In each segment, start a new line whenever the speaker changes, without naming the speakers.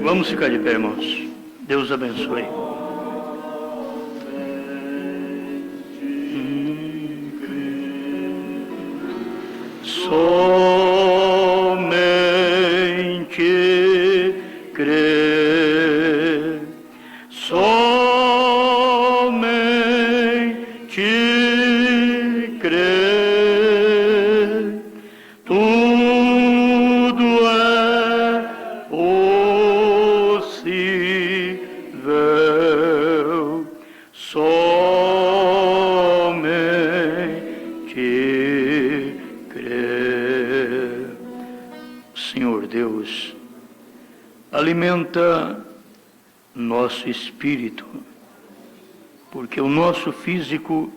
Vamos ficar de pé, irmãos. Deus abençoe. Somente crer, somente crer, tudo é possível, somente crer. Senhor Deus, alimenta nosso espírito, porque o nosso físico,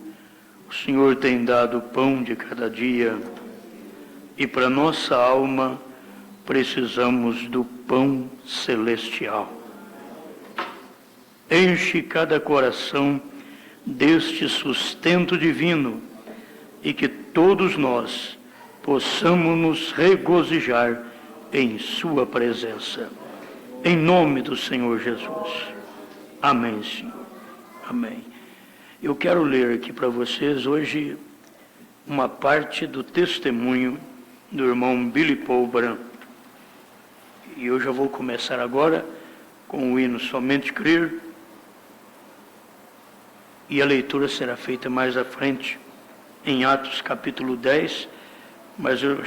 o Senhor tem dado o pão de cada dia, e para nossa alma precisamos do pão celestial. Enche cada coração deste sustento divino, e que todos nós possamos nos regozijar em sua presença. Em nome do Senhor Jesus. Amém, Senhor. Amém. Eu quero ler aqui para vocês hoje uma parte do testemunho do irmão Billy Paul Branham. E eu já vou começar agora com o hino Somente Crer. E a leitura será feita mais à frente, em Atos capítulo 10, mas eu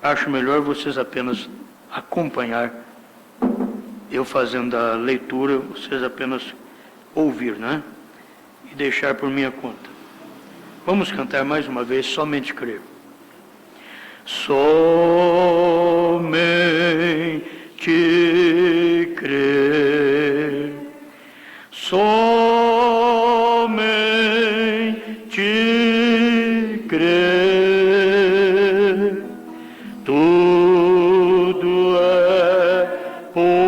acho melhor vocês apenas acompanhar eu fazendo a leitura, vocês apenas ouvir, né? E deixar por minha conta. Vamos cantar mais uma vez, Somente Crer. Somente crer, somente crer, tudo é possível,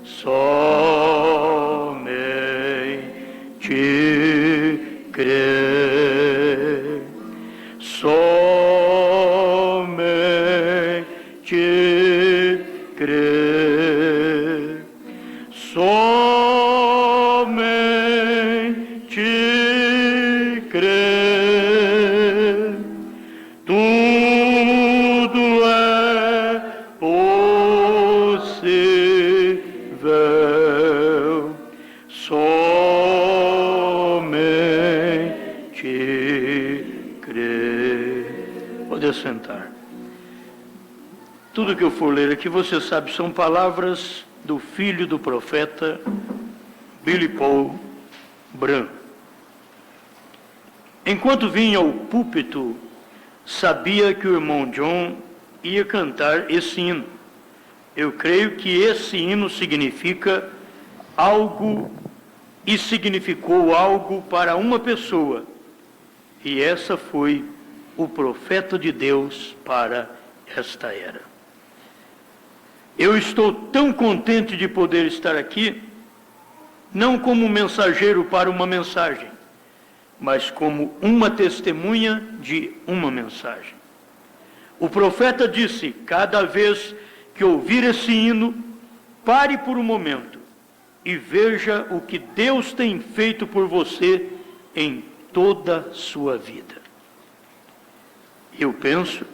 somente crer, somente crer, somente crer, tudo é possível, somente crer. Pode sentar. Tudo que eu for ler aqui, você sabe, são palavras do filho do profeta Billy Paul Branham. Enquanto vinha ao púlpito, sabia que o irmão John ia cantar esse hino. Eu creio que esse hino significa algo e significou algo para uma pessoa. E essa foi o profeta de Deus para esta era. Eu estou tão contente de poder estar aqui, não como mensageiro para uma mensagem, mas como uma testemunha de uma mensagem. O profeta disse: cada vez que ouvir esse hino, pare por um momento e veja o que Deus tem feito por você em toda a sua vida. Eu penso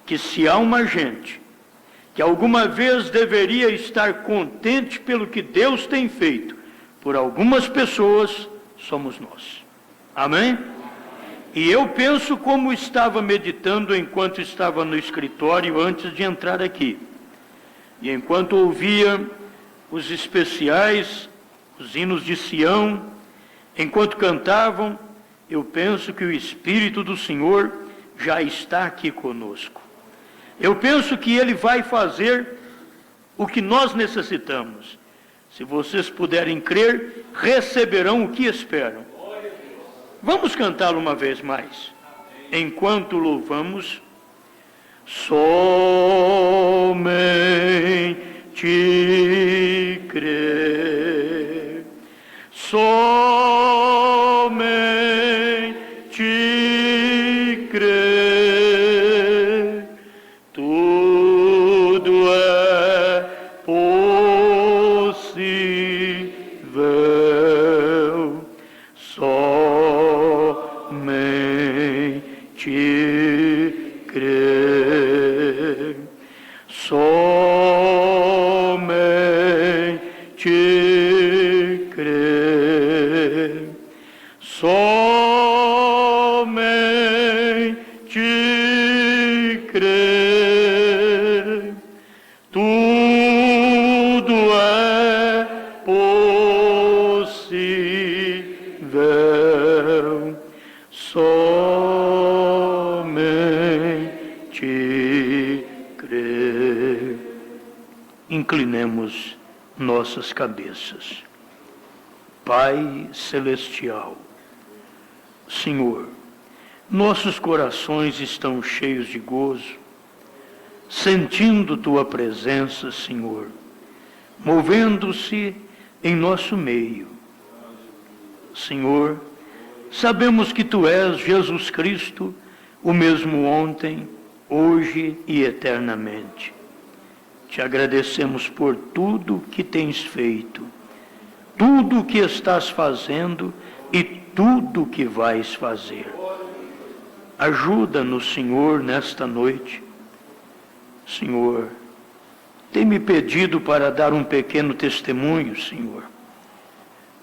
que se há uma gente que alguma vez deveria estar contente pelo que Deus tem feito por algumas pessoas, somos nós. Amém? E eu penso como estava meditando enquanto estava no escritório antes de entrar aqui. E enquanto ouvia os especiais, os hinos de Sião, enquanto cantavam, eu penso que o Espírito do Senhor já está aqui conosco. Eu penso que Ele vai fazer o que nós necessitamos. Se vocês puderem crer, receberão o que esperam. Vamos cantá-lo uma vez mais. enquanto louvamos, somente crer, somente crer, tudo é possível, somente crer, somente crer, somente crer, tudo é possível, somente crer. Inclinemos nossas cabeças. Pai Celestial, Senhor, nossos corações estão cheios de gozo, sentindo Tua presença, Senhor, movendo-se em nosso meio. Senhor, sabemos que Tu és Jesus Cristo, o mesmo ontem, hoje e eternamente. Te agradecemos por tudo que tens feito, tudo que estás fazendo e tudo que vais fazer. Ajuda-nos, Senhor, nesta noite. Senhor, tem-me pedido para dar um pequeno testemunho, Senhor.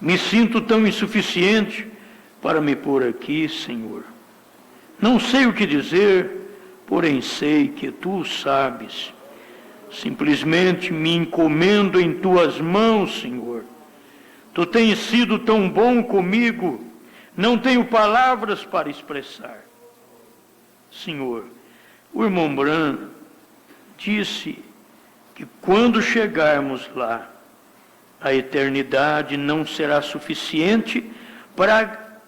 Me sinto tão insuficiente para me pôr aqui, Senhor. Não sei o que dizer, porém sei que Tu sabes. Simplesmente me encomendo em Tuas mãos, Senhor. Tu tens sido tão bom comigo, não tenho palavras para expressar. Senhor, o irmão Bran disse que quando chegarmos lá, a eternidade não será suficiente para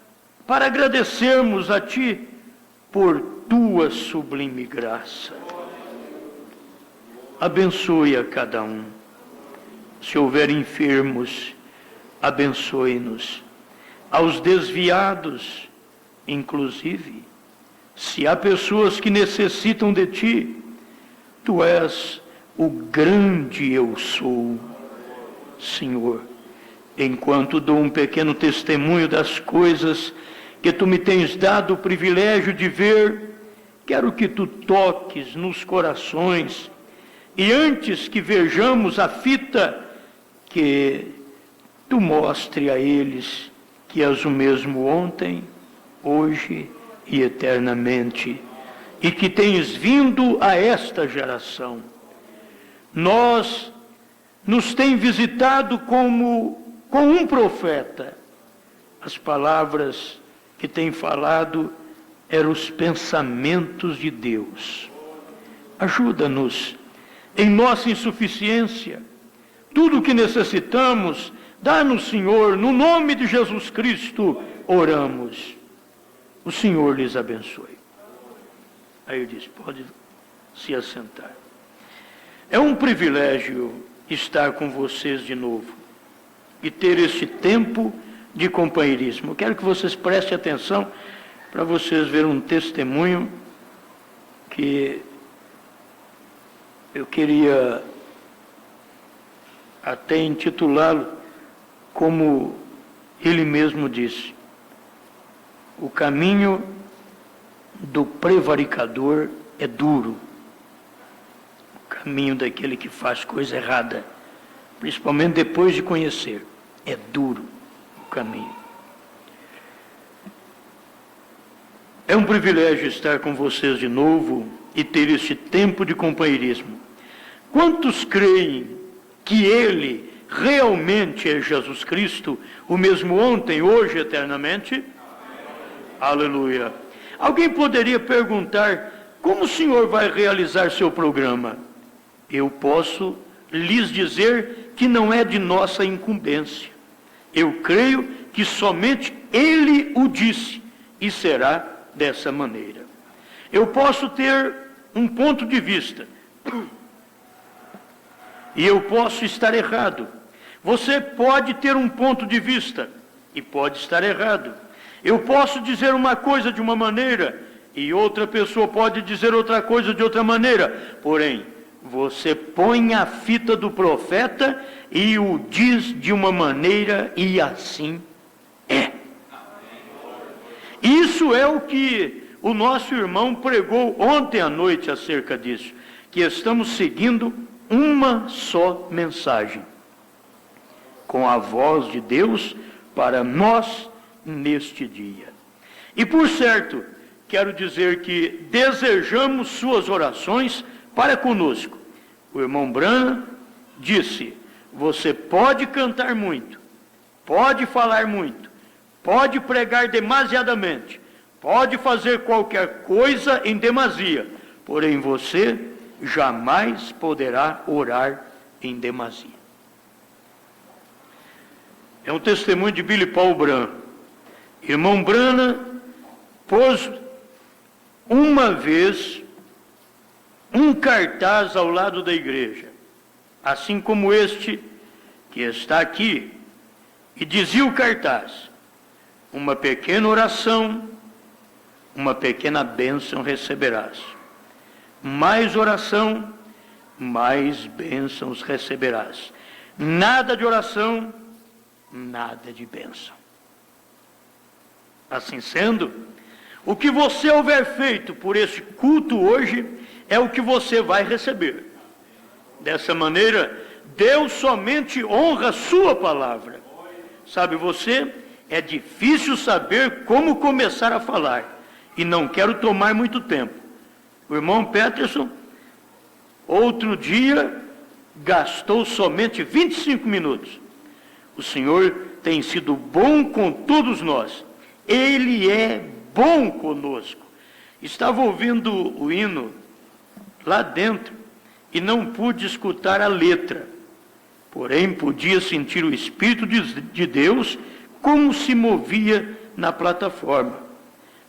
agradecermos a Ti por Tua sublime graça. Abençoe a cada um. Se houver enfermos, abençoe-nos. Aos desviados, inclusive, se há pessoas que necessitam de Ti, Tu és o grande Eu Sou. Senhor, enquanto dou um pequeno testemunho das coisas que Tu me tens dado o privilégio de ver, quero que Tu toques nos corações e antes que vejamos a fita, que Tu mostre a eles que és o mesmo ontem, hoje e eternamente, e que tens vindo a esta geração. Nos tem visitado com um profeta. As palavras que tem falado eram os pensamentos de Deus. Ajuda-nos em nossa insuficiência. Tudo o que necessitamos, dá-nos, Senhor, no nome de Jesus Cristo, oramos. O Senhor lhes abençoe. Aí ele diz, pode se assentar. É um privilégio estar com vocês de novo e ter este tempo de companheirismo. Eu quero que vocês prestem atenção para vocês verem um testemunho que eu queria até intitulá-lo como ele mesmo disse: o caminho do prevaricador é duro. O caminho daquele que faz coisa errada, principalmente depois de conhecer, é duro o caminho. É um privilégio estar com vocês de novo e ter este tempo de companheirismo. Quantos creem que Ele realmente é Jesus Cristo, o mesmo ontem, hoje, eternamente? Amém. Aleluia. Alguém poderia perguntar, como o senhor vai realizar seu programa? Eu posso lhes dizer que não é de nossa incumbência. Eu creio que somente Ele o disse e será dessa maneira. Eu posso ter um ponto de vista, e eu posso estar errado. Você pode ter um ponto de vista, e pode estar errado. Eu posso dizer uma coisa de uma maneira, e outra pessoa pode dizer outra coisa de outra maneira. Porém, você põe a fita do profeta e o diz de uma maneira, e assim é. Isso é o que o nosso irmão pregou ontem à noite acerca disso, que estamos seguindo uma só mensagem, com a voz de Deus para nós neste dia. E por certo, quero dizer que desejamos suas orações para conosco. O irmão Branham disse: você pode cantar muito, pode falar muito, pode pregar demasiadamente, pode fazer qualquer coisa em demasia, porém você jamais poderá orar em demasia. É um testemunho de Billy Paul Branham. Irmão Branham pôs uma vez um cartaz ao lado da igreja, assim como este que está aqui, e dizia o cartaz: uma pequena oração, uma pequena bênção receberás. Mais oração, mais bênçãos receberás. Nada de oração, nada de bênção. Assim sendo, o que você houver feito por esse culto hoje é o que você vai receber. Dessa maneira, Deus somente honra a sua palavra. Sabe você, é difícil saber como começar a falar, e não quero tomar muito tempo. O irmão Peterson, outro dia, gastou somente 25 minutos. O Senhor tem sido bom com todos nós. Ele é bom conosco. Estava ouvindo o hino lá dentro e não pude escutar a letra. Porém, podia sentir o Espírito de Deus como se movia na plataforma.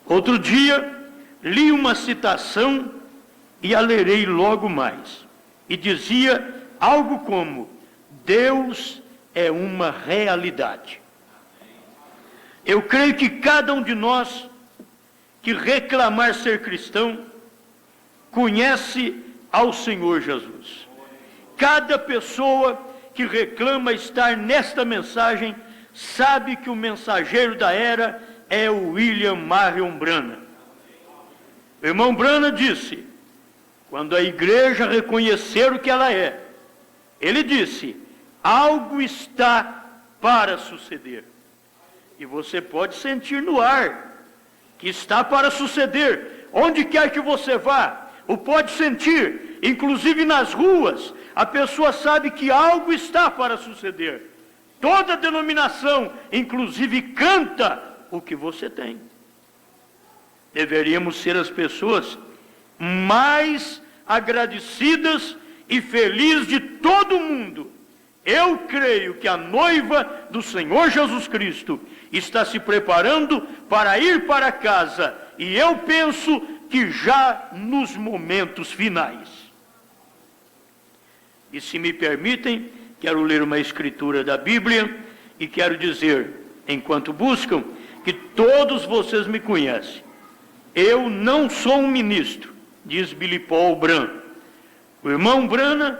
Outro dia, li uma citação e a lerei logo mais. E dizia algo como: Deus é uma realidade. Eu creio que cada um de nós que reclamar ser cristão conhece ao Senhor Jesus. Cada pessoa que reclama estar nesta mensagem sabe que o mensageiro da era é o William Marion Branham. O irmão Branham disse, quando a igreja reconhecer o que ela é, ele disse: algo está para suceder. E você pode sentir no ar que está para suceder, onde quer que você vá, ou pode sentir, inclusive nas ruas, a pessoa sabe que algo está para suceder. Toda denominação, inclusive, canta o que você tem. Deveríamos ser as pessoas mais agradecidas e felizes de todo o mundo. Eu creio que a noiva do Senhor Jesus Cristo está se preparando para ir para casa, e eu penso que já nos momentos finais. E se me permitem, quero ler uma escritura da Bíblia e quero dizer, enquanto buscam, que todos vocês me conhecem. Eu não sou um ministro, diz Billy Paul Branham. O irmão Branham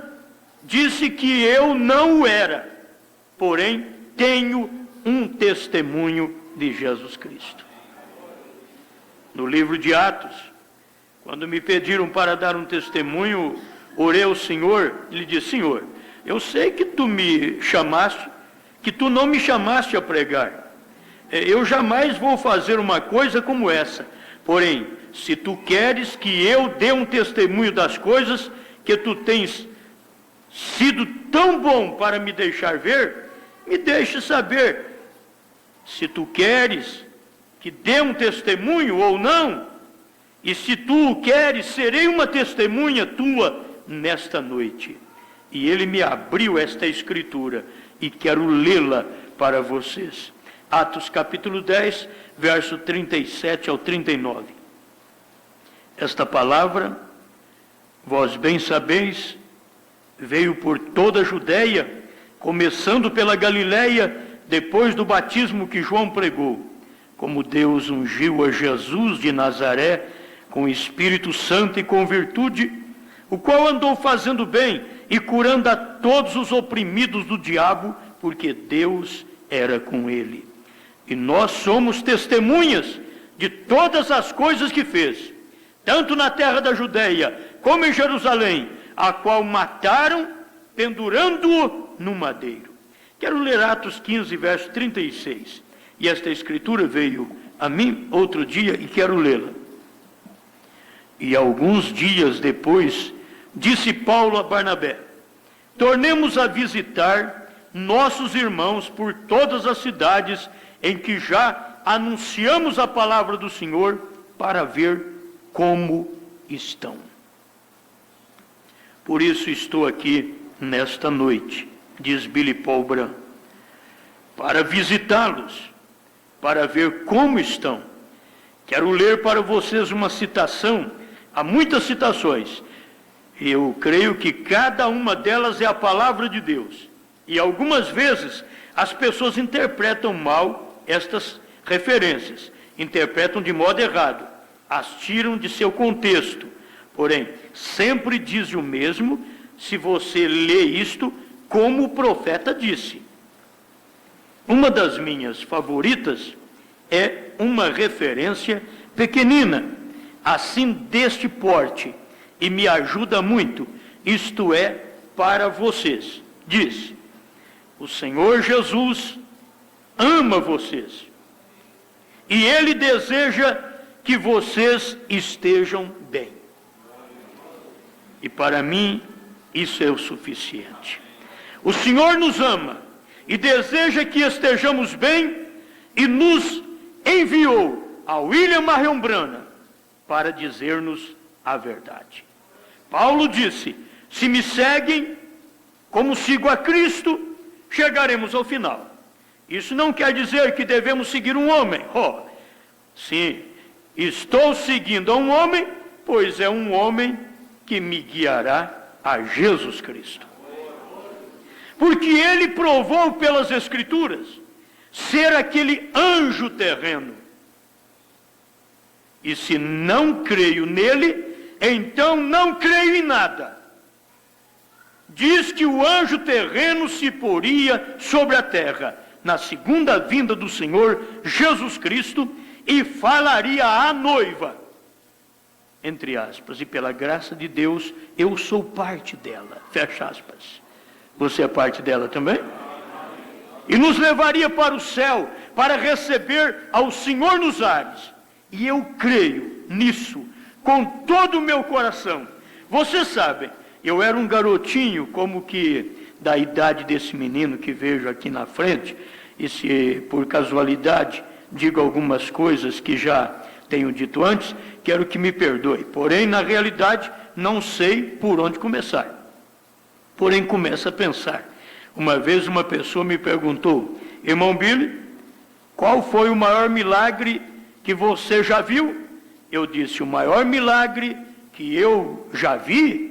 disse que eu não o era, porém tenho um testemunho de Jesus Cristo. No livro de Atos, quando me pediram para dar um testemunho, orei ao Senhor e lhe disse: Senhor, eu sei que tu me chamaste, que tu não me chamaste a pregar. Eu jamais vou fazer uma coisa como essa. Porém, se tu queres que eu dê um testemunho das coisas que tu tens sido tão bom para me deixar ver, me deixe saber. Se tu queres que dê um testemunho ou não, e se tu o queres, serei uma testemunha tua nesta noite. E ele me abriu esta escritura e quero lê-la para vocês. Atos capítulo 10, verso 37 ao 39. Esta palavra, vós bem sabeis, veio por toda a Judéia, começando pela Galiléia, depois do batismo que João pregou, como Deus ungiu a Jesus de Nazaré com Espírito Santo e com virtude, o qual andou fazendo bem e curando a todos os oprimidos do diabo, porque Deus era com ele. E nós somos testemunhas de todas as coisas que fez, tanto na terra da Judéia como em Jerusalém, a qual mataram, pendurando-o no madeiro. Quero ler Atos 15, verso 36. E esta escritura veio a mim outro dia e quero lê-la. E alguns dias depois, disse Paulo a Barnabé: tornemos a visitar nossos irmãos por todas as cidades em que já anunciamos a palavra do Senhor, para ver como estão. Por isso estou aqui nesta noite, diz Billy Paul Branham, para visitá-los, para ver como estão. Quero ler para vocês uma citação, há muitas citações, eu creio que cada uma delas é a palavra de Deus, e algumas vezes as pessoas interpretam mal estas referências, interpretam de modo errado, as tiram de seu contexto. Porém, sempre diz o mesmo se você lê isto como o profeta disse. Uma das minhas favoritas é uma referência pequenina, assim deste porte, e me ajuda muito, isto é, para vocês. Diz: o Senhor Jesus ama vocês, e Ele deseja que vocês estejam bem. E para mim, isso é o suficiente. O Senhor nos ama e deseja que estejamos bem, e nos enviou a William Marion Branham para dizer-nos a verdade. Paulo disse: se me seguem, como sigo a Cristo, chegaremos ao final. Isso não quer dizer que devemos seguir um homem. Sim, estou seguindo a um homem, pois é um homem que me guiará a Jesus Cristo. Porque ele provou pelas Escrituras ser aquele anjo terreno. E se não creio nele, então não creio em nada. Diz que o anjo terreno se poria sobre a terra na segunda vinda do Senhor Jesus Cristo e falaria à noiva, entre aspas, e pela graça de Deus eu sou parte dela, fecha aspas. Você é parte dela também? E nos levaria para o céu para receber ao Senhor nos ares. E eu creio nisso com todo o meu coração. Vocês sabem, eu era um garotinho como que da idade desse menino que vejo aqui na frente, e se por casualidade digo algumas coisas que já tenho dito antes, quero que me perdoe. Porém, na realidade, não sei por onde começar. Porém, começo a pensar. Uma vez uma pessoa me perguntou: irmão Billy, qual foi o maior milagre que você já viu? Eu disse: o maior milagre que eu já vi.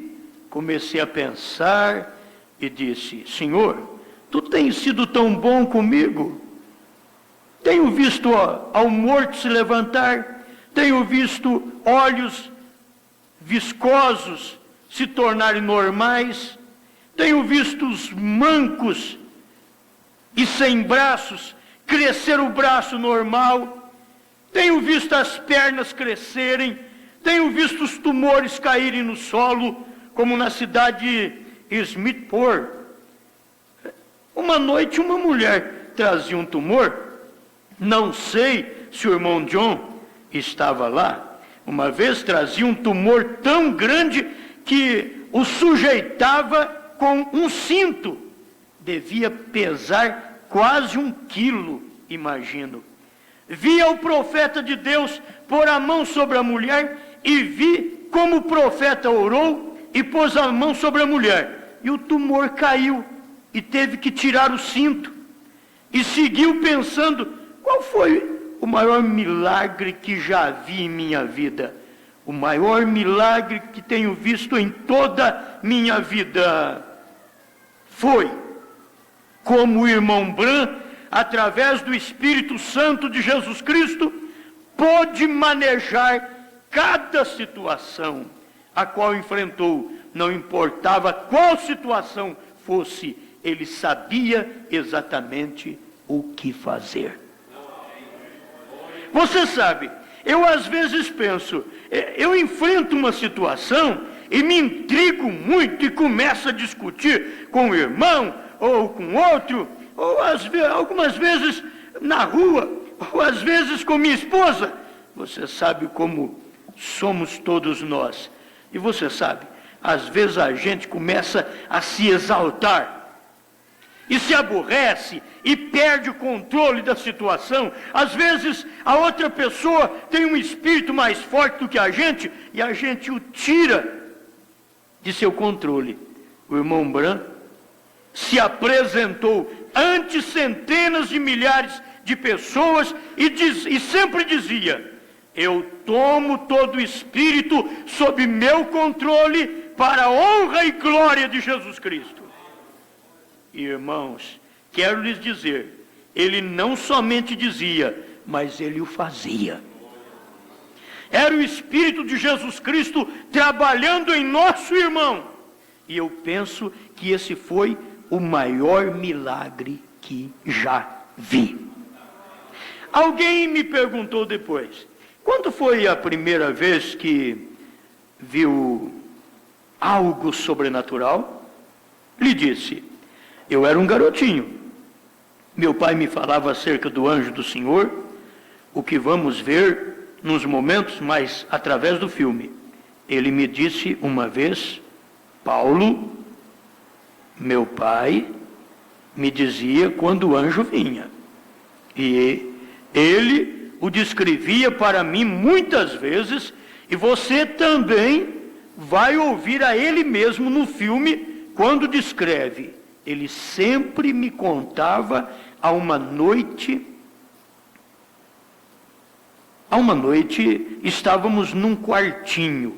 Comecei a pensar e disse: Senhor, tu tens sido tão bom comigo. Tenho visto ao morto se levantar, tenho visto olhos viscosos se tornarem normais, tenho visto os mancos e sem braços crescer o braço normal, tenho visto as pernas crescerem, tenho visto os tumores caírem no solo, como na cidade de Smithport. Uma noite uma mulher trazia um tumor, não sei se o irmão John estava lá, uma vez trazia um tumor tão grande que o sujeitava com um cinto, devia pesar quase 1 quilo, imagino. Via o profeta de Deus pôr a mão sobre a mulher e vi como o profeta orou e pôs a mão sobre a mulher, e o tumor caiu e teve que tirar o cinto, e seguiu pensando: qual foi o maior milagre que já vi em minha vida? o maior milagre que tenho visto em toda minha vida foi como o irmão Bran, através do Espírito Santo de Jesus Cristo, pôde manejar cada situação a qual enfrentou. Não importava qual situação fosse, ele sabia exatamente o que fazer. Você sabe, eu às vezes penso, eu enfrento uma situação e me intrigo muito e começo a discutir com o irmão ou com outro, ou algumas vezes na rua, ou às vezes com minha esposa. Você sabe como somos todos nós. E você sabe, às vezes a gente começa a se exaltar e se aborrece e perde o controle da situação. Às vezes a outra pessoa tem um espírito mais forte do que a gente e a gente o tira de seu controle. O irmão Bran se apresentou ante centenas de milhares de pessoas e sempre dizia: eu tomo todo o espírito sob meu controle para a honra e glória de Jesus Cristo. Irmãos, quero lhes dizer, ele não somente dizia, mas ele o fazia. Era o Espírito de Jesus Cristo trabalhando em nosso irmão. E eu penso que esse foi o maior milagre que já vi. Alguém me perguntou depois, quando foi a primeira vez que viu algo sobrenatural? Lhe disse, eu era um garotinho. Meu pai me falava acerca do anjo do Senhor, o que vamos ver nos momentos, mas através do filme. Ele me disse uma vez, Paulo, meu pai me dizia quando o anjo vinha. E ele o descrevia para mim muitas vezes, e você também vai ouvir a ele mesmo no filme quando descreve. Ele sempre me contava a uma noite estávamos num quartinho,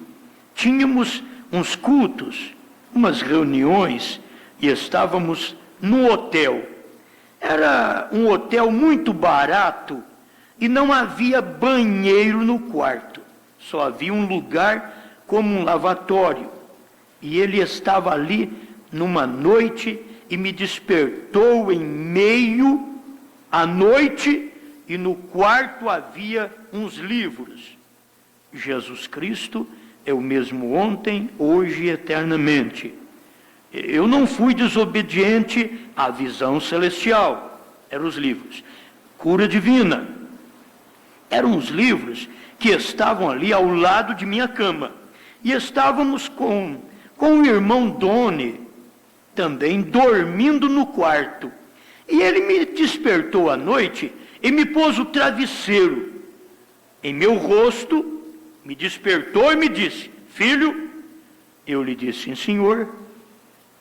tínhamos uns cultos, umas reuniões, e estávamos no hotel. Era um hotel muito barato e não havia banheiro no quarto, só havia um lugar como um lavatório. E ele estava ali numa noite e me despertou em meio à noite, e no quarto havia uns livros. Jesus Cristo é o mesmo ontem, hoje e eternamente. Eu não fui desobediente à visão celestial. Eram os livros. Cura divina. Eram os livros que estavam ali ao lado de minha cama. E estávamos com o irmão Doni, também dormindo no quarto. E ele me despertou à noite e me pôs o travesseiro em meu rosto, me despertou e me disse, filho, eu lhe disse, sim senhor.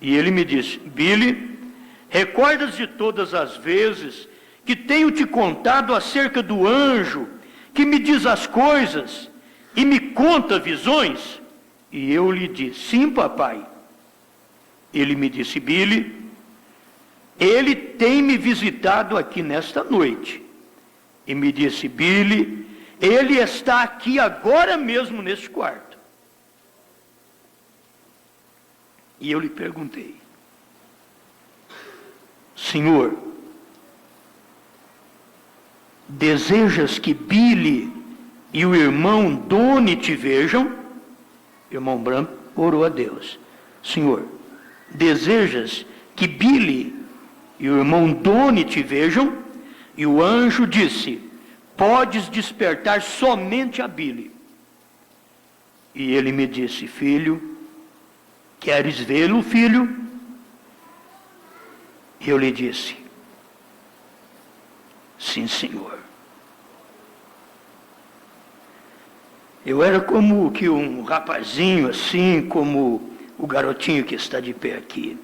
E ele me disse, Billy, recordas de todas as vezes que tenho te contado acerca do anjo, que me diz as coisas e me conta visões? E eu lhe disse, sim papai. Ele me disse, Billy, ele tem me visitado aqui nesta noite. E me disse, Billy, ele está aqui agora mesmo neste quarto. E eu lhe perguntei, Senhor, desejas que Billy e o irmão Doni te vejam? O irmão Branco orou a Deus. Senhor, desejas que Billy e o irmão Doni te vejam? E o anjo disse, podes despertar somente a Billy. E ele me disse, filho, queres vê-lo, filho? E eu lhe disse, sim, senhor. Eu era como que um rapazinho, assim como o garotinho que está de pé aqui.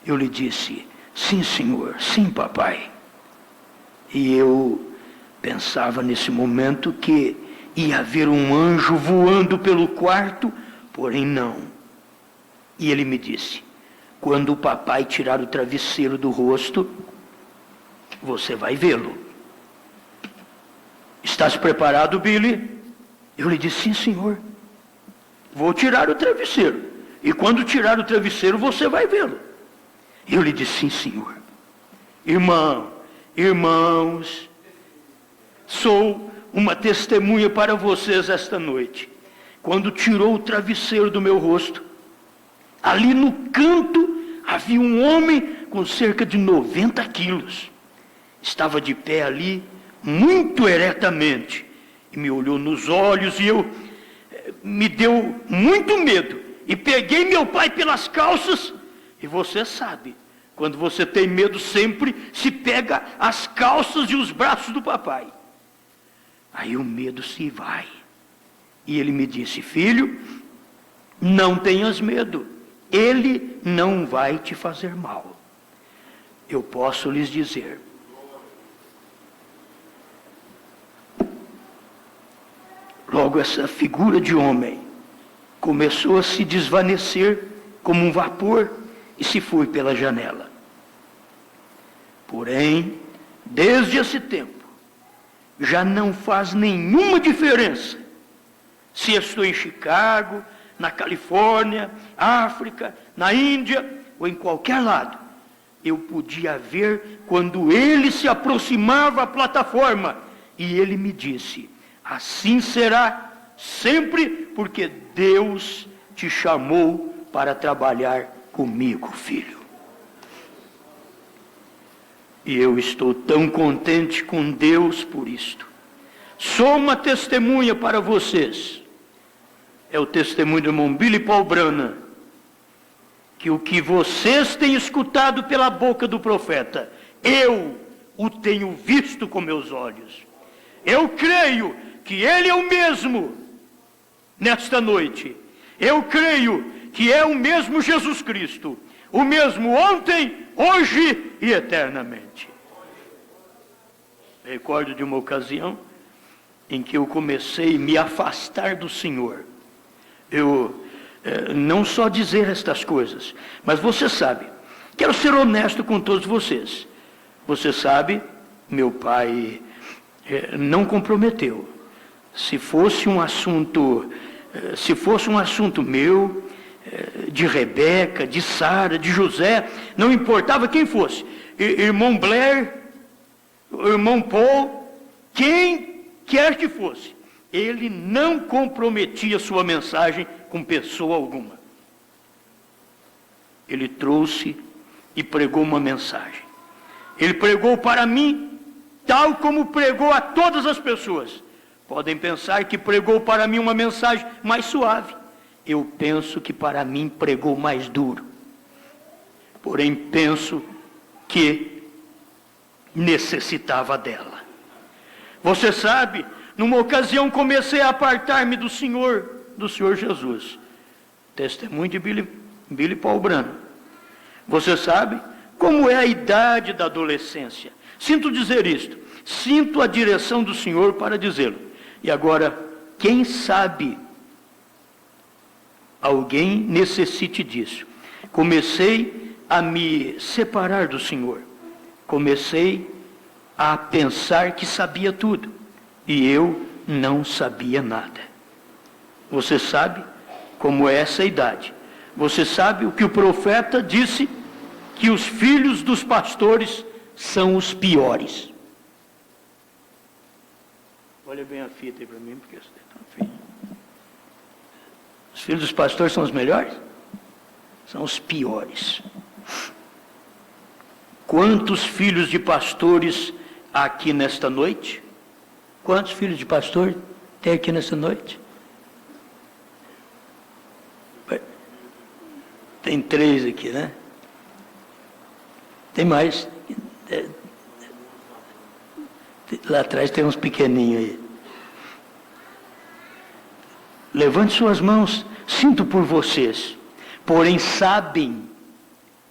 Eu lhe disse, sim, senhor, sim, papai. E eu pensava nesse momento que ia haver um anjo voando pelo quarto, porém não. E ele me disse: quando o papai tirar o travesseiro do rosto, você vai vê-lo. Estás preparado, Billy? Eu lhe disse: sim, senhor. Vou tirar o travesseiro. E quando tirar o travesseiro, você vai vê-lo. Eu lhe disse: sim, senhor. Irmãos, sou uma testemunha para vocês esta noite. Quando tirou o travesseiro do meu rosto, ali no canto havia um homem com cerca de 90 quilos. Estava de pé ali, muito eretamente, e me olhou nos olhos, e me deu muito medo. E peguei meu pai pelas calças, e você sabe, quando você tem medo, sempre se pega as calças e os braços do papai. Aí o medo se vai. E ele me disse: filho, não tenhas medo. Ele não vai te fazer mal. Eu posso lhes dizer, logo essa figura de homem começou a se desvanecer como um vapor e se foi pela janela. Porém, desde esse tempo, já não faz nenhuma diferença se estou em Chicago, na Califórnia, África, na Índia ou em qualquer lado. Eu podia ver quando ele se aproximava à plataforma e ele me disse: assim será sempre, porque Deus te chamou para trabalhar comigo, filho. E eu estou tão contente com Deus por isto. Sou uma testemunha para vocês. É o testemunho do irmão Billy Paul Branham, que o que vocês têm escutado pela boca do profeta, eu o tenho visto com meus olhos. Eu creio que ele é o mesmo nesta noite. Eu creio que é o mesmo Jesus Cristo, o mesmo ontem, hoje e eternamente. Recordo de uma ocasião em que eu comecei a me afastar do Senhor. Eu não só dizer estas coisas, mas você sabe, quero ser honesto com todos vocês. Você sabe, meu pai não comprometeu. Se fosse um assunto meu, de Rebeca, de Sara, de José, não importava quem fosse, irmão Blair, irmão Paul, quem quer que fosse, ele não comprometia sua mensagem com pessoa alguma. Ele trouxe e pregou uma mensagem. Ele pregou para mim, tal como pregou a todas as pessoas. Podem pensar que pregou para mim uma mensagem mais suave. Eu penso que para mim pregou mais duro. Porém, penso que necessitava dela. Você sabe, numa ocasião comecei a apartar-me do Senhor Jesus. Testemunho de Billy Paul Branham. Você sabe como é a idade da adolescência. Sinto dizer isto. Sinto a direção do Senhor para dizê-lo. E agora, quem sabe alguém necessite disso. Comecei a me separar do Senhor. Comecei a pensar que sabia tudo. E eu não sabia nada. Você sabe como é essa idade. Você sabe o que o profeta disse, que os filhos dos pastores são os piores. Olha bem a fita aí para mim, porque isso é tão feio. Os filhos dos pastores são os melhores? São os piores. Quantos filhos de pastores há aqui nesta noite? Quantos filhos de pastor tem aqui nesta noite? Tem 3 aqui, né? Tem mais. Lá atrás tem uns pequeninhos aí. Levante suas mãos, sinto por vocês. Porém, sabem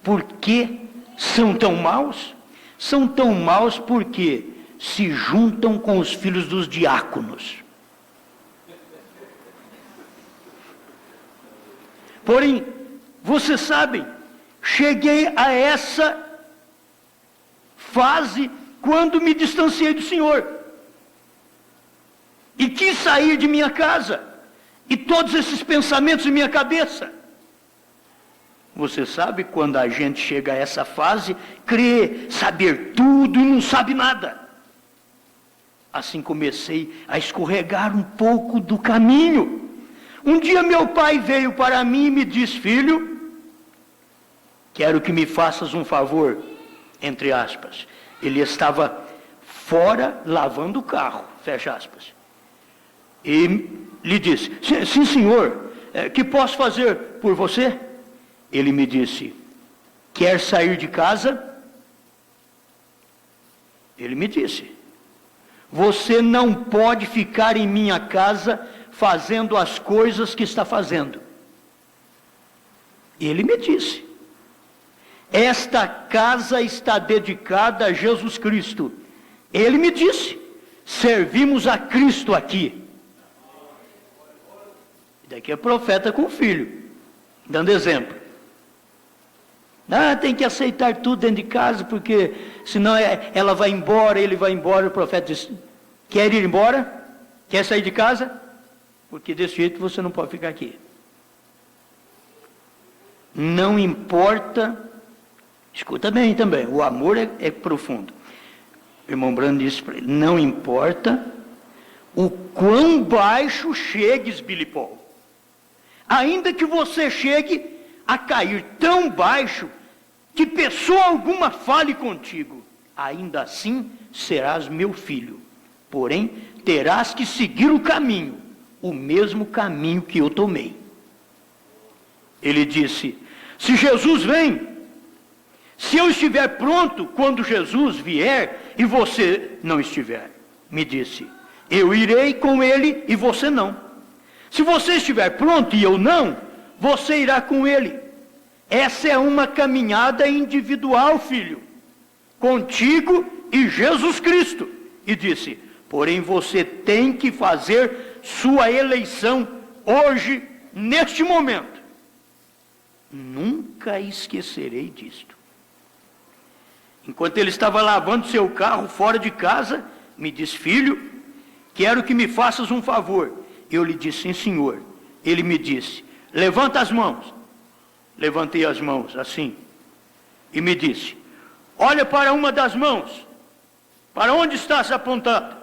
por que são tão maus? São tão maus porque se juntam com os filhos dos diáconos. Porém, vocês sabem, cheguei a essa fase quando me distanciei do Senhor. E quis sair de minha casa. E todos esses pensamentos em minha cabeça. Você sabe quando a gente chega a essa fase, crê saber tudo e não sabe nada. Assim comecei a escorregar um pouco do caminho. Um dia meu pai veio para mim e me disse: filho, quero que me faças um favor, entre aspas. Ele estava fora lavando o carro, fecha aspas. E lhe disse: sim senhor, que posso fazer por você? Ele me disse: quer sair de casa? Ele me disse: você não pode ficar em minha casa fazendo as coisas que está fazendo. Ele me disse: esta casa está dedicada a Jesus Cristo. Ele me disse: servimos a Cristo aqui. Daqui é profeta com o filho, dando exemplo. Tem que aceitar tudo dentro de casa, porque senão ela vai embora, ele vai embora. O profeta diz: quer ir embora? Quer sair de casa? Porque desse jeito você não pode ficar aqui. Não importa, escuta bem também, o amor é profundo. O irmão Brando disse para ele: não importa o quão baixo chegues, Billy Paul, ainda que você chegue a cair tão baixo que pessoa alguma fale contigo, ainda assim serás meu filho. Porém, terás que seguir o caminho, o mesmo caminho que eu tomei. Ele disse: se Jesus vem, se eu estiver pronto quando Jesus vier e você não estiver, me disse, eu irei com ele e você não. Se você estiver pronto e eu não, você irá com ele. Essa é uma caminhada individual, filho, contigo e Jesus Cristo. E disse: porém você tem que fazer sua eleição hoje, neste momento. Nunca esquecerei disto. Enquanto ele estava lavando seu carro fora de casa, me disse: filho, quero que me faças um favor. Eu lhe disse: sim senhor. Ele me disse: levanta as mãos. Levantei as mãos assim e me disse: olha para uma das mãos. Para onde estás apontado?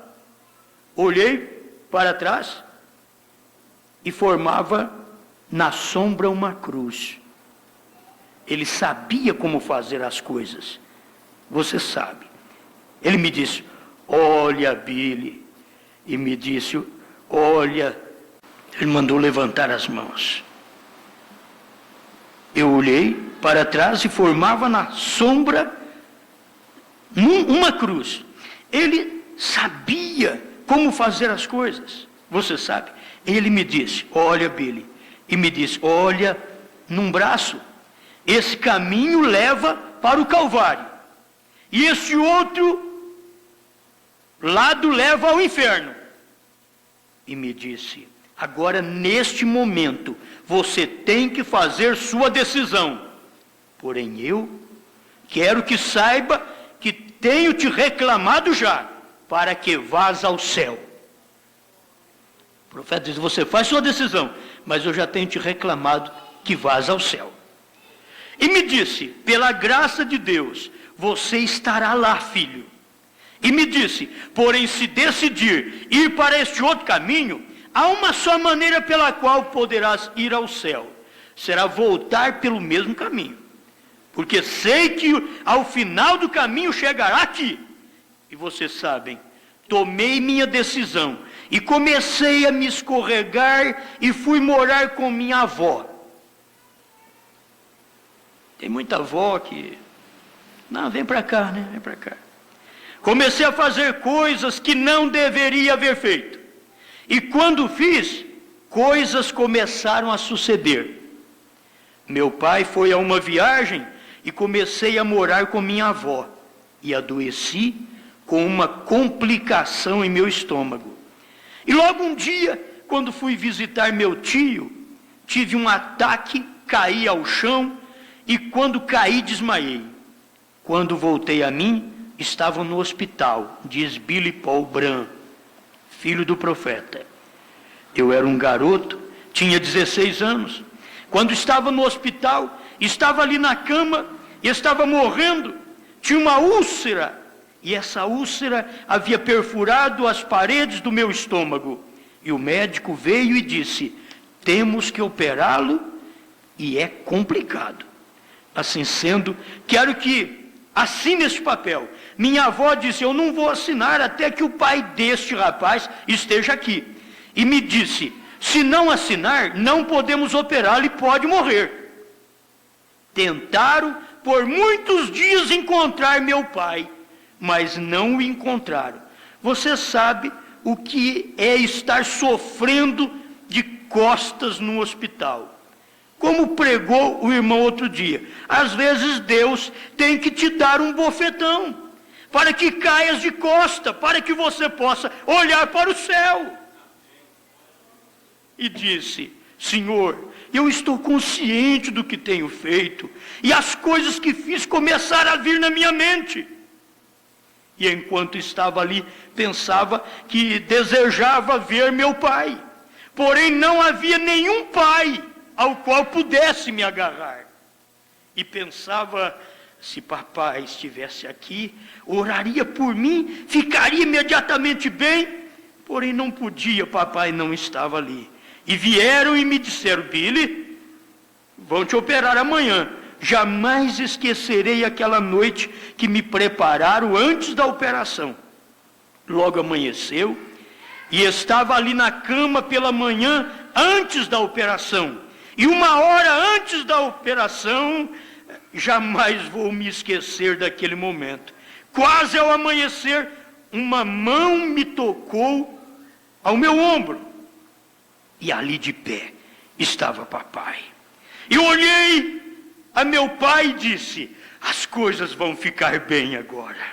Olhei para trás e formava na sombra uma cruz. Ele sabia como fazer as coisas. Você sabe. Ele me disse: olha, Billy. E me disse: olha. Ele mandou levantar as mãos. Eu olhei para trás e formava na sombra uma cruz. Ele sabia como fazer as coisas. Você sabe. Ele me disse: olha, Billy. E me disse: olha, num braço, esse caminho leva para o Calvário. E esse outro lado leva ao inferno. E me disse: agora, neste momento, você tem que fazer sua decisão. Porém, eu quero que saiba que tenho te reclamado já, para que vás ao céu. O profeta diz: você faz sua decisão, mas eu já tenho te reclamado que vás ao céu. E me disse: pela graça de Deus, você estará lá, filho. E me disse: porém, se decidir ir para este outro caminho, há uma só maneira pela qual poderás ir ao céu. Será voltar pelo mesmo caminho. Porque sei que ao final do caminho chegará aqui. E vocês sabem, tomei minha decisão e comecei a me escorregar e fui morar com minha avó. Tem muita avó que... não, vem para cá, né? Vem para cá. Comecei a fazer coisas que não deveria haver feito. E quando fiz, coisas começaram a suceder. Meu pai foi a uma viagem e comecei a morar com minha avó. E adoeci com uma complicação em meu estômago. E logo um dia, quando fui visitar meu tio, tive um ataque caí ao chão e quando caí desmaiei. Quando voltei a mim, estava no hospital, diz Billy Paul Branham, filho do profeta. Eu era um garoto, tinha 16 anos. Quando estava no hospital, estava ali na cama, estava morrendo, tinha uma úlcera, e essa úlcera havia perfurado as paredes do meu estômago. E o médico veio e disse: temos que operá-lo, e é complicado. Assim sendo, quero que assine este papel. Minha avó disse: eu não vou assinar até que o pai deste rapaz esteja aqui. E me disse: se não assinar, não podemos operá-lo e pode morrer. Tentaram por muitos dias encontrar meu pai, mas não o encontraram. Você sabe o que é estar sofrendo de costas no hospital. Como pregou o irmão outro dia, às vezes Deus tem que te dar um bofetão, para que caias de costa, para que você possa olhar para o céu. E disse: Senhor, eu estou consciente do que tenho feito, e as coisas que fiz começaram a vir na minha mente. E enquanto estava ali, pensava que desejava ver meu pai, porém não havia nenhum pai ao qual pudesse me agarrar. E pensava: se papai estivesse aqui, oraria por mim, ficaria imediatamente bem, porém não podia, papai não estava ali. E vieram e me disseram: Billy, vão te operar amanhã. Jamais esquecerei aquela noite que me prepararam antes da operação. Logo amanheceu, e estava ali na cama pela manhã, antes da operação. E uma hora antes da operação, jamais vou me esquecer daquele momento. Quase ao amanhecer, uma mão me tocou ao meu ombro. E ali de pé estava papai. E olhei a meu pai e disse: as coisas vão ficar bem agora.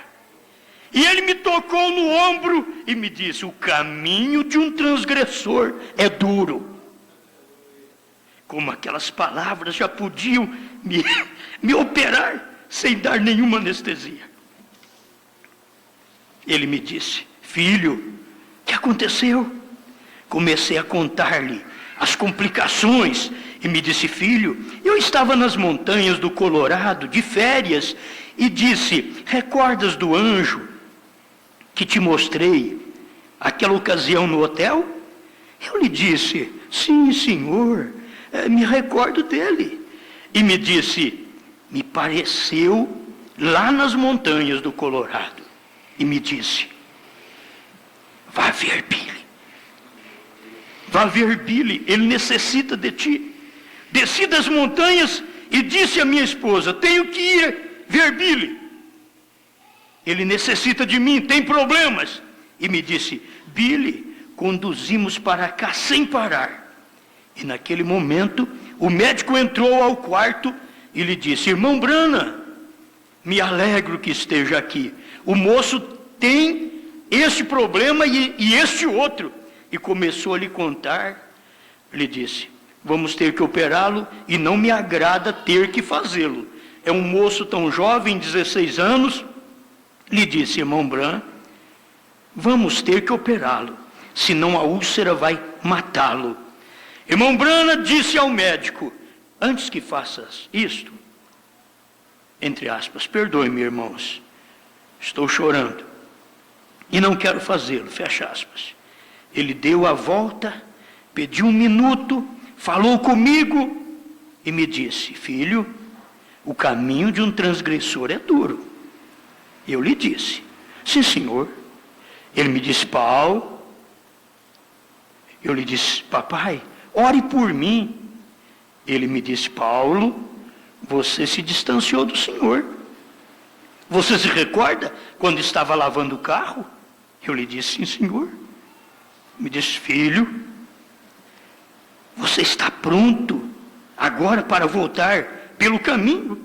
E ele me tocou no ombro e me disse: o caminho de um transgressor é duro. Como aquelas palavras já podiam me operar sem dar nenhuma anestesia. Ele me disse: filho, o que aconteceu? Comecei a contar-lhe as complicações e me disse: filho, eu estava nas montanhas do Colorado de férias e disse: recordas do anjo que te mostrei aquela ocasião no hotel? Eu lhe disse: sim, senhor, me recordo dele. E me disse: me pareceu lá nas montanhas do Colorado. E me disse: vá ver Billy. Vá ver Billy, ele necessita de ti. Desci das montanhas e disse à minha esposa: tenho que ir ver Billy. Ele necessita de mim, tem problemas. E me disse: Billy, conduzimos para cá sem parar. E naquele momento, o médico entrou ao quarto e lhe disse: irmão Branham, me alegro que esteja aqui. O moço tem este problema e este outro. E começou a lhe contar. Lhe disse: vamos ter que operá-lo e não me agrada ter que fazê-lo. É um moço tão jovem, 16 anos. Lhe disse: irmão Branham, vamos ter que operá-lo, senão a úlcera vai matá-lo. Irmão Branham disse ao médico: antes que faças isto, entre aspas, perdoe-me, irmãos, estou chorando e não quero fazê-lo, fecha aspas. Ele deu a volta, pediu um minuto, falou comigo e me disse: filho, o caminho de um transgressor é duro. Eu lhe disse: sim, senhor. Ele me disse: Paulo. Eu lhe disse: papai, ore por mim. Ele me disse: Paulo, você se distanciou do Senhor. Você se recorda quando estava lavando o carro? Eu lhe disse: sim, senhor. Me disse: filho, você está pronto agora para voltar pelo caminho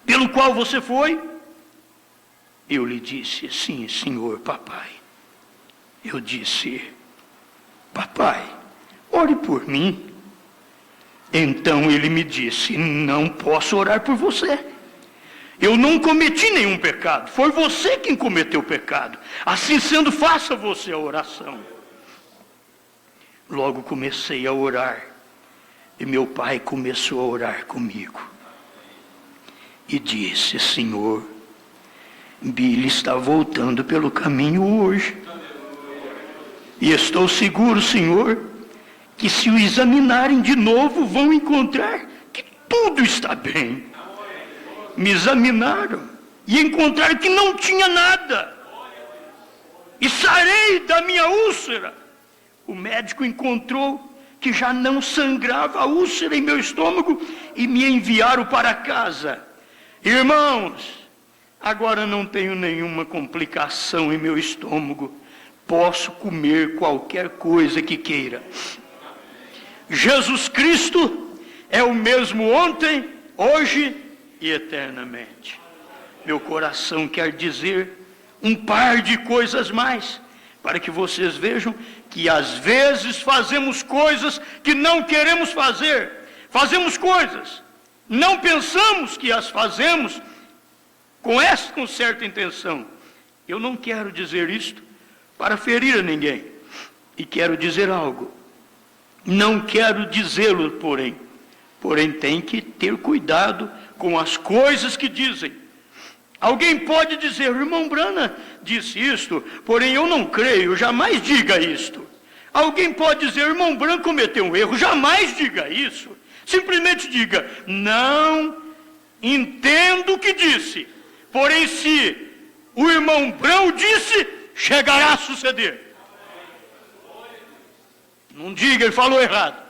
pelo qual você foi? Eu lhe disse: sim, senhor, papai. Eu disse: papai, ore por mim. Então ele me disse: não posso orar por você. Eu não cometi nenhum pecado. Foi você quem cometeu o pecado. Assim sendo, faça você a oração. Logo comecei a orar. E meu pai começou a orar comigo. E disse: Senhor, Billy está voltando pelo caminho hoje. E estou seguro, Senhor, que se o examinarem de novo, vão encontrar que tudo está bem. Me examinaram e encontraram que não tinha nada. E sarei da minha úlcera. O médico encontrou que já não sangrava a úlcera em meu estômago e me enviaram para casa. Irmãos, agora não tenho nenhuma complicação em meu estômago. Posso comer qualquer coisa que queira. Jesus Cristo é o mesmo ontem, hoje e eternamente. Meu coração quer dizer um par de coisas mais, para que vocês vejam que às vezes fazemos coisas que não queremos fazer. Fazemos coisas, não pensamos que as fazemos com certa intenção. Eu não quero dizer isto para ferir a ninguém. E quero dizer algo. Não quero dizê-lo, porém tem que ter cuidado com as coisas que dizem. Alguém pode dizer: o irmão Brana disse isto, porém eu não creio, jamais diga isto. Alguém pode dizer: o irmão Brana cometeu um erro, jamais diga isso. Simplesmente diga: não entendo o que disse, porém se o irmão Brão disse, chegará a suceder. Não diga, ele falou errado.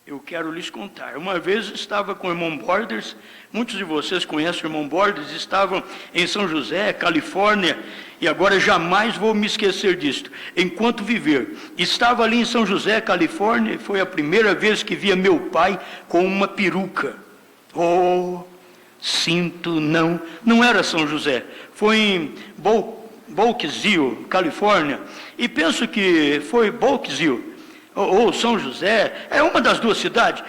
Eu quero lhes contar. Uma vez estava com o irmão Borders, muitos de vocês conhecem o irmão Borders, estavam em São José, Califórnia, e agora jamais vou me esquecer disto, enquanto viver. Estava ali em São José, Califórnia, e foi a primeira vez que via meu pai com uma peruca. Oh, não era São José, foi em Bolkesville, Califórnia, e penso que foi Bolkesville, ou São José, é uma das duas cidades.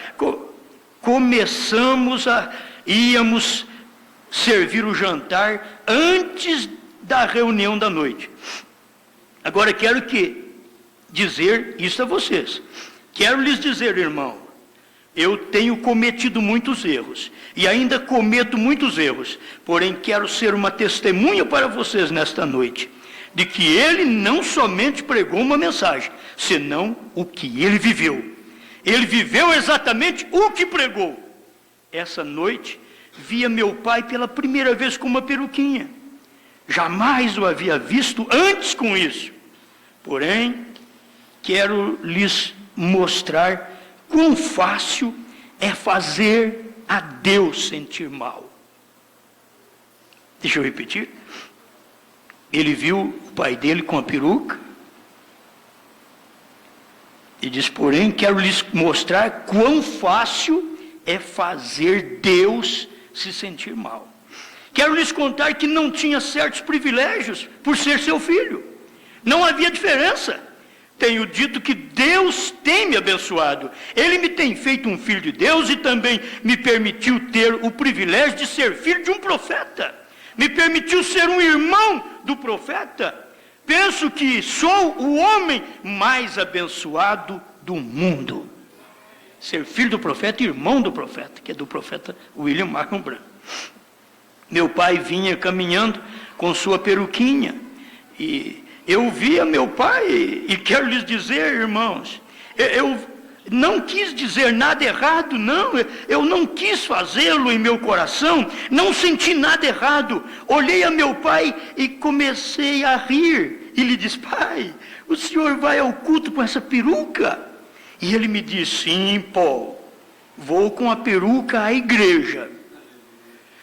Íamos servir o jantar antes da reunião da noite. Agora quero dizer isso a vocês. Quero lhes dizer, irmão, eu tenho cometido muitos erros, e ainda cometo muitos erros, porém quero ser uma testemunha para vocês nesta noite, de que ele não somente pregou uma mensagem, senão o que ele viveu. Ele viveu exatamente o que pregou. Essa noite, via meu pai pela primeira vez com uma peruquinha. Jamais o havia visto antes com isso. Porém, quero lhes mostrar quão fácil é fazer a Deus sentir mal. Deixa eu repetir. Ele viu o pai dele com a peruca e diz: porém, quero lhes mostrar quão fácil é fazer Deus se sentir mal. Quero lhes contar que não tinha certos privilégios por ser seu filho. Não havia diferença. Tenho dito que Deus tem me abençoado. Ele me tem feito um filho de Deus e também me permitiu ter o privilégio de ser filho de um profeta. Me permitiu ser um irmão do profeta. Penso que sou o homem mais abençoado do mundo. Ser filho do profeta e irmão do profeta, que é do profeta William Markham Branham. Meu pai vinha caminhando com sua peruquinha, e eu via meu pai, e quero lhes dizer, irmãos, eu não quis dizer nada errado, não, eu não quis fazê-lo em meu coração, não senti nada errado. Olhei a meu pai e comecei a rir, e lhe disse: pai, o senhor vai ao culto com essa peruca? E ele me disse: sim, Paul, vou com a peruca à igreja.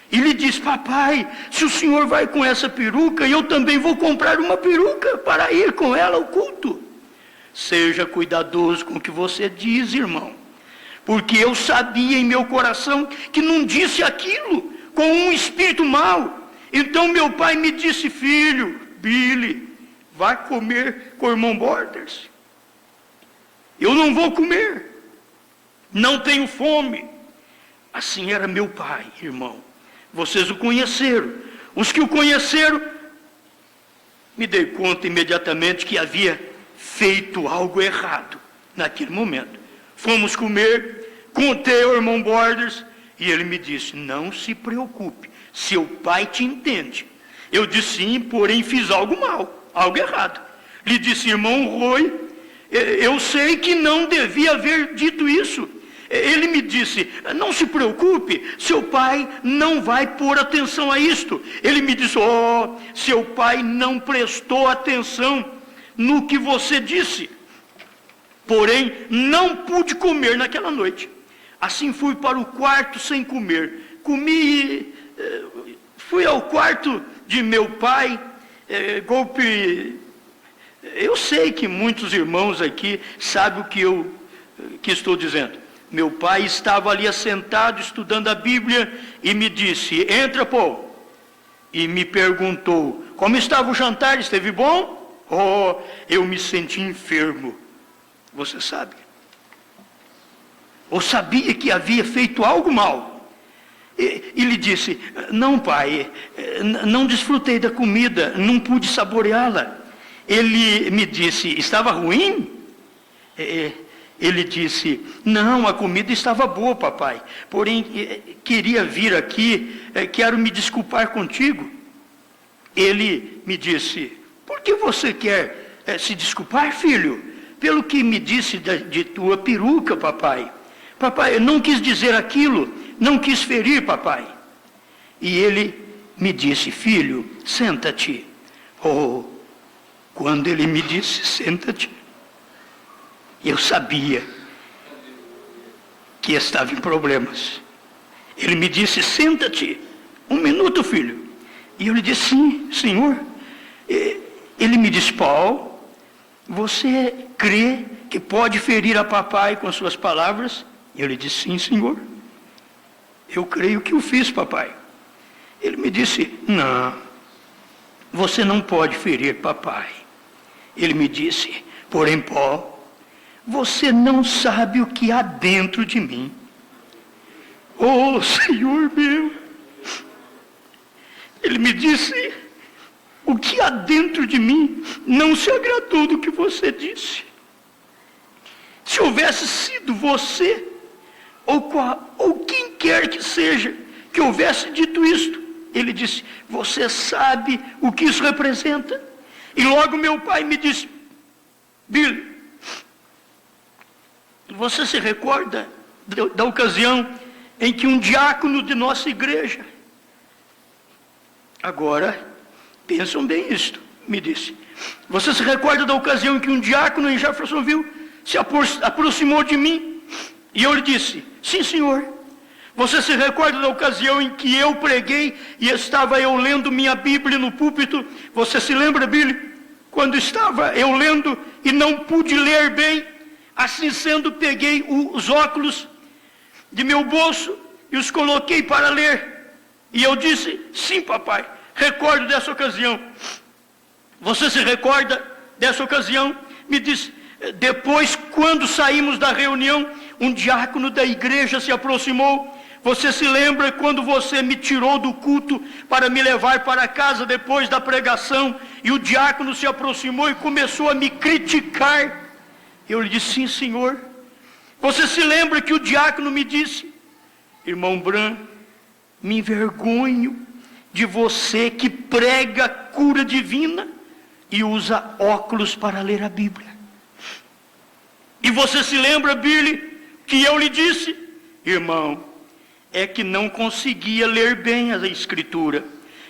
E lhe disse: papai, se o senhor vai com essa peruca, eu também vou comprar uma peruca para ir com ela ao culto. Seja cuidadoso com o que você diz, irmão, porque eu sabia em meu coração que não disse aquilo com um espírito mau. Então meu pai me disse: filho, Billy, vai comer com o irmão Borders. Eu não vou comer. não tenho fome. Assim era meu pai, irmão. Vocês o conheceram. Os que o conheceram, me dei conta imediatamente que havia feito algo errado naquele momento. Fomos comer, contei ao irmão Borders, e ele me disse, não se preocupe, seu pai te entende. Eu disse sim, porém fiz algo mal, algo errado. Lhe disse, irmão Roy, eu sei que não devia haver dito isso. Ele me disse, não se preocupe, seu pai não vai pôr atenção a isto. Ele me disse, seu pai não prestou atenção no que você disse. Porém, não pude comer naquela noite. Assim fui para o quarto sem comer. Comi, fui ao quarto de meu pai, eu sei que muitos irmãos aqui sabem o que estou dizendo. Meu pai estava ali assentado, estudando a Bíblia, e me disse, entra, Paul. E me perguntou, como estava o jantar, esteve bom? Eu me senti enfermo. Você sabe? Ou sabia que havia feito algo mal. E lhe disse, não, pai, não desfrutei da comida, não pude saboreá-la. Ele me disse, estava ruim? Ele disse, não, a comida estava boa, papai, porém queria vir aqui, quero me desculpar contigo. Ele me disse, por que você quer se desculpar, filho? Pelo que me disse de tua peruca, papai. Papai, eu não quis dizer aquilo, não quis ferir, papai. E ele me disse, filho, senta-te. Quando ele me disse, senta-te, eu sabia que estava em problemas. Ele me disse, senta-te, 1 minuto, filho. E eu lhe disse, sim, senhor. Ele me disse, Paul, você crê que pode ferir a papai com suas palavras? E eu lhe disse, sim, senhor. Eu creio que o fiz, papai. Ele me disse, não, você não pode ferir papai. Ele me disse, porém, Paul, você não sabe o que há dentro de mim. Senhor meu. Ele me disse, o que há dentro de mim não se agradou do que você disse. Se houvesse sido você, ou quem quer que seja, que houvesse dito isto, ele disse, você sabe o que isso representa? E logo meu pai me disse, Billy, você se recorda da ocasião em que um diácono de nossa igreja, agora, pensam bem isto, me disse, você se recorda da ocasião em que um diácono em Jeffersonville se aproximou de mim? E eu lhe disse, sim, senhor. Você se recorda da ocasião em que eu preguei e estava eu lendo minha Bíblia no púlpito? Você se lembra, Billy? Quando estava eu lendo e não pude ler bem, assim sendo, peguei os óculos de meu bolso e os coloquei para ler. E eu disse, sim, papai, recordo dessa ocasião. Você se recorda dessa ocasião? Me disse, depois, quando saímos da reunião, um diácono da igreja se aproximou. Você se lembra quando você me tirou do culto para me levar para casa depois da pregação, e o diácono se aproximou e começou a me criticar? Eu lhe disse, sim, senhor. Você se lembra que o diácono me disse, irmão Bran, me envergonho de você que prega cura divina e usa óculos para ler a Bíblia. E você se lembra, Billy, que eu lhe disse, irmão, é que não conseguia ler bem a Escritura.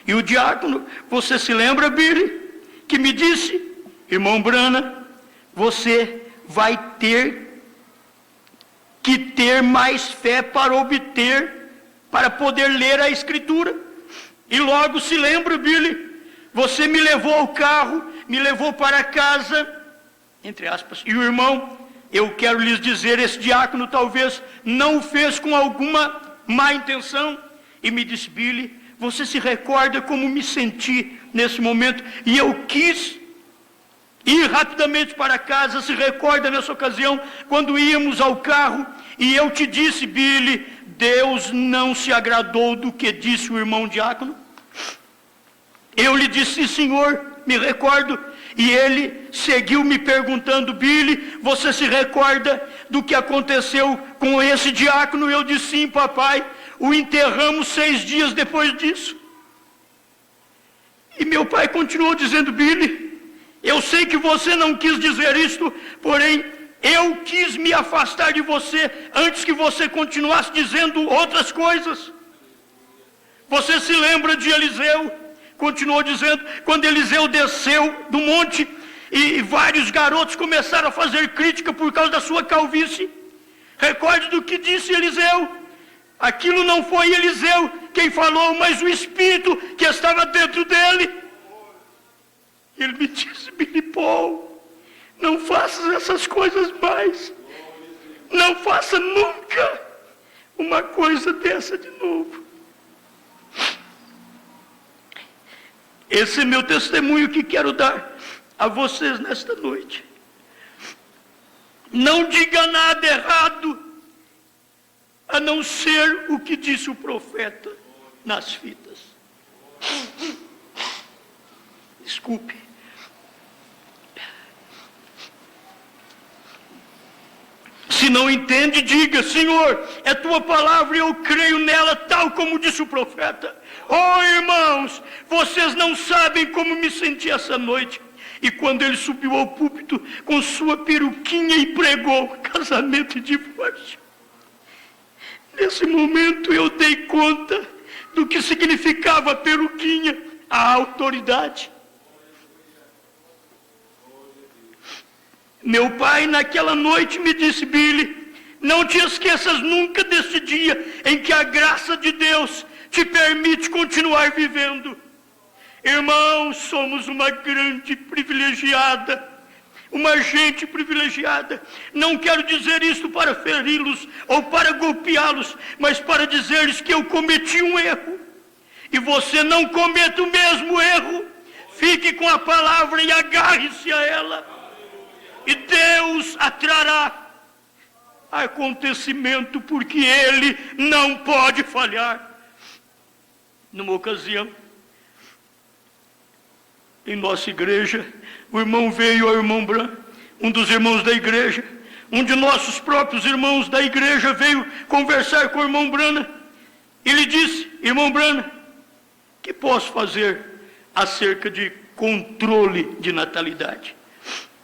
E o diácono, você se lembra, Billy, que me disse, irmão Brana, você vai ter que ter mais fé para poder ler a Escritura. E logo se lembra, Billy, você me levou ao carro, me levou para casa, entre aspas, e o irmão, eu quero lhes dizer, esse diácono talvez não o fez com alguma má intenção, e me disse, Billy, você se recorda como me senti nesse momento? E eu quis ir rapidamente para casa. Se recorda nessa ocasião, quando íamos ao carro, E eu te disse, Billy, Deus não se agradou do que disse o irmão diácono? Eu lhe disse, senhor, me recordo. E ele seguiu me perguntando, Billy, você se recorda do que aconteceu com esse diácono? Eu disse, sim, papai, o enterramos 6 dias depois disso. E meu pai continuou dizendo, Billy, eu sei que você não quis dizer isto, porém, eu quis me afastar de você antes que você continuasse dizendo outras coisas. Você se lembra de Eliseu? Continuou dizendo, quando Eliseu desceu do monte e vários garotos começaram a fazer crítica por causa da sua calvície. Recorde do que disse Eliseu. Aquilo não foi Eliseu quem falou, mas o Espírito que estava dentro dele. Ele me disse, Billy Paul, não faças essas coisas mais. Não faça nunca uma coisa dessa de novo. Esse é meu testemunho que quero dar a vocês nesta noite. Não diga nada errado, a não ser o que disse o profeta nas fitas. Desculpe. Se não entende, diga, Senhor, é tua palavra e eu creio nela tal como disse o profeta. Oh, irmãos, vocês não sabem como me senti essa noite. E quando ele subiu ao púlpito com sua peruquinha e pregou casamento e divórcio, nesse momento eu dei conta do que significava a peruquinha, a autoridade. Meu pai naquela noite me disse, Billy, não te esqueças nunca desse dia em que a graça de Deus te permite continuar vivendo. Irmãos, somos uma grande privilegiada, uma gente privilegiada. Não quero dizer isto para feri-los ou para golpeá-los, mas para dizer-lhes que eu cometi um erro. E você não cometa o mesmo erro. Fique com a palavra e agarre-se a ela. E Deus atrará acontecimento, porque Ele não pode falhar. Numa ocasião, em nossa igreja, o irmão veio ao irmão Bran, um dos irmãos da igreja, um de nossos próprios irmãos da igreja veio conversar com o irmão Brana. E lhe disse, irmão Brana, que posso fazer acerca de controle de natalidade?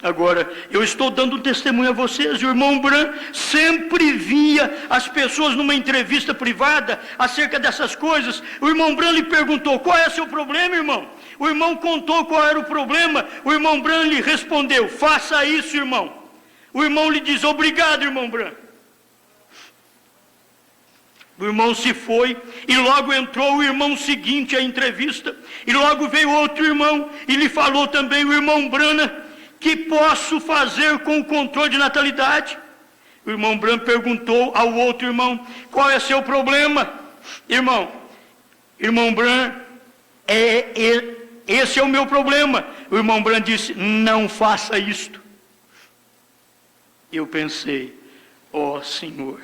Agora, eu estou dando um testemunho a vocês. O irmão Bran sempre via as pessoas numa entrevista privada acerca dessas coisas. O irmão Bran lhe perguntou, qual é o seu problema, irmão? O irmão contou qual era o problema. O irmão Bran lhe respondeu, faça isso, irmão. O irmão lhe diz, obrigado, irmão Bran. O irmão se foi e logo entrou o irmão seguinte à entrevista. E logo veio outro irmão e lhe falou também, o irmão Brana, que posso fazer com o controle de natalidade? O irmão Bran perguntou ao outro irmão, qual é seu problema? Irmão Bran, esse é o meu problema. O irmão Bran disse, não faça isto. Eu pensei, ó Senhor,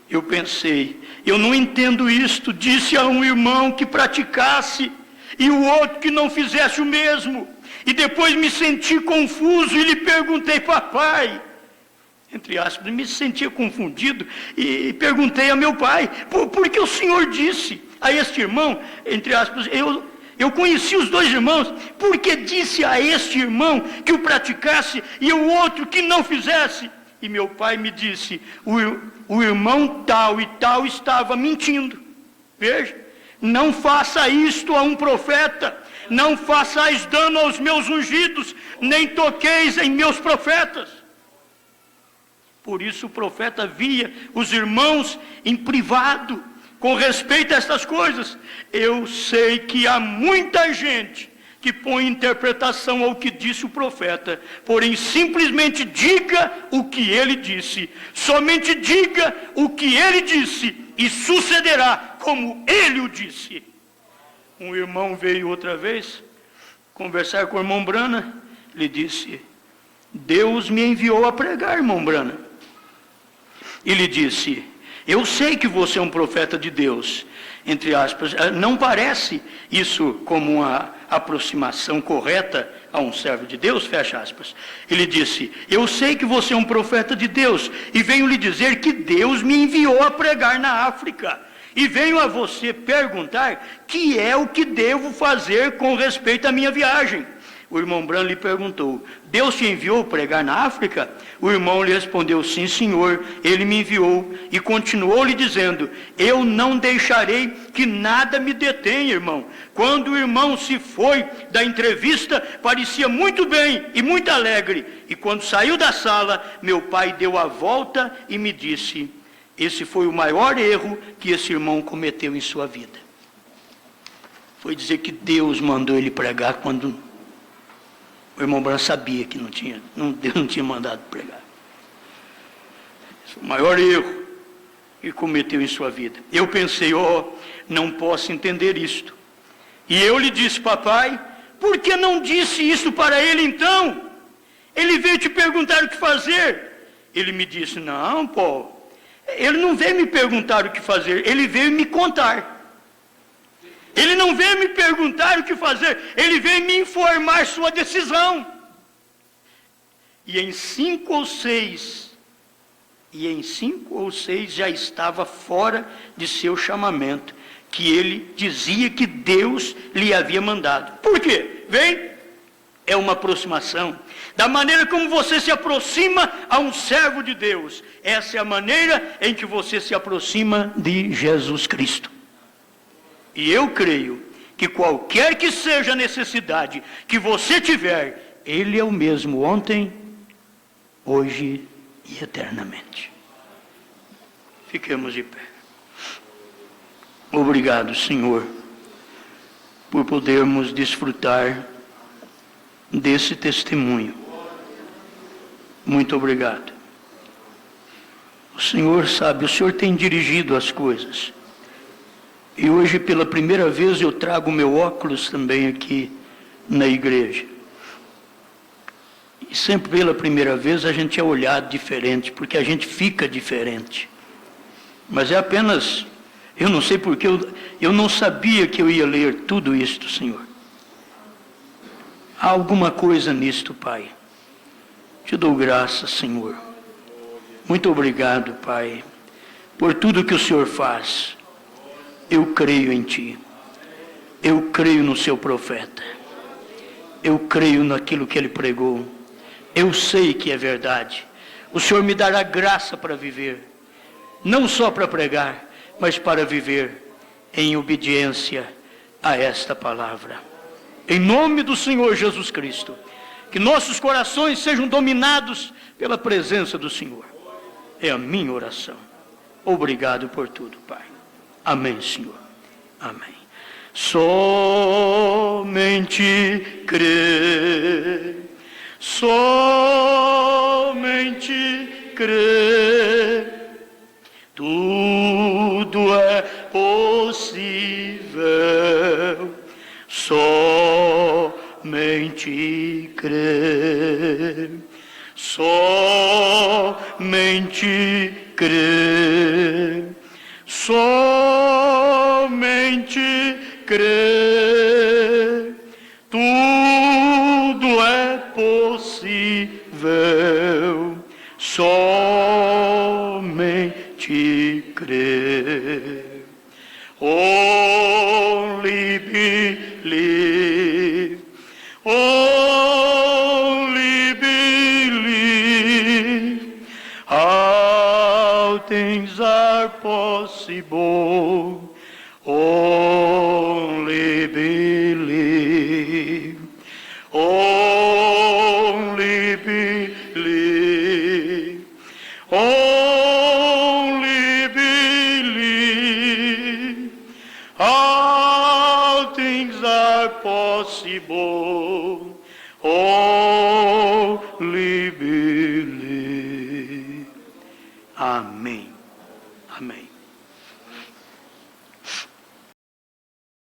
eu não entendo isto. Disse a um irmão que praticasse e o outro que não fizesse o mesmo. E depois me senti confuso e lhe perguntei, papai, entre aspas, me sentia confundido e perguntei a meu pai, por que o senhor disse a este irmão, entre aspas, eu conheci os dois irmãos, por que disse a este irmão que o praticasse e o outro que não fizesse? E meu pai me disse, o irmão tal e tal estava mentindo. Veja, não faça isto a um profeta. Não façais dano aos meus ungidos, nem toqueis em meus profetas. Por isso o profeta via os irmãos em privado, com respeito a estas coisas. Eu sei que há muita gente que põe interpretação ao que disse o profeta, porém simplesmente diga o que ele disse. Somente diga o que ele disse, e sucederá como ele o disse. Um irmão veio outra vez conversar com o irmão Brana. Ele disse, Deus me enviou a pregar, irmão Brana. e lhe disse: eu sei que você é um profeta de Deus, entre aspas. Não parece isso como uma aproximação correta a um servo de Deus, fecha aspas. Ele disse: eu sei que você é um profeta de Deus, e venho lhe dizer que Deus me enviou a pregar na África, e venho a você perguntar que é o que devo fazer com respeito à minha viagem. O irmão Branham lhe perguntou: Deus te enviou pregar na África? O irmão lhe respondeu: sim, senhor, ele me enviou. E continuou lhe dizendo: eu não deixarei que nada me detenha, irmão. Quando o irmão se foi da entrevista, parecia muito bem e muito alegre. E quando saiu da sala, meu pai deu a volta e me disse: esse foi o maior erro que esse irmão cometeu em sua vida. Foi dizer que Deus mandou ele pregar quando o irmão Branham sabia que Deus não tinha mandado pregar. Esse foi o maior erro que cometeu em sua vida. Eu pensei: não posso entender isto. E eu lhe disse: papai, por que não disse isso para ele então? Ele veio te perguntar o que fazer. Ele me disse: não, Paulo, ele não veio me perguntar o que fazer, ele veio me contar. Ele não veio me perguntar o que fazer, ele veio me informar sua decisão. E em 5 ou 6 já estava fora de seu chamamento, que ele dizia que Deus lhe havia mandado. Por quê? Vem, é uma aproximação. Da maneira como você se aproxima a um servo de Deus, essa é a maneira em que você se aproxima de Jesus Cristo. E eu creio que qualquer que seja a necessidade que você tiver, Ele é o mesmo ontem, hoje e eternamente. Fiquemos de pé. Obrigado, Senhor, por podermos desfrutar desse testemunho. Muito obrigado. O Senhor sabe, o Senhor tem dirigido as coisas. E hoje, pela primeira vez, eu trago meu óculos também aqui na igreja. E sempre pela primeira vez a gente é olhado diferente, porque a gente fica diferente. Mas é apenas, eu não sei porque, eu não sabia que eu ia ler tudo isto, Senhor. Há alguma coisa nisto, Pai. Te dou graças, Senhor. Muito obrigado, Pai, por tudo que o Senhor faz. Eu creio em Ti. Eu creio no Seu profeta. Eu creio naquilo que ele pregou. Eu sei que é verdade. O Senhor me dará graça para viver. Não só para pregar, mas para viver em obediência a esta palavra. Em nome do Senhor Jesus Cristo. Que nossos corações sejam dominados pela presença do Senhor. É a minha oração. Obrigado por tudo, Pai. Amém, Senhor. Amém. Somente crer, somente crer, tudo é possível, somente crer, somente crer, somente crer, tudo é possível, somente crer. Only believe, only believe, all things are possible. Only believe, only believe, only believe, all things are possible, only believe. Amém.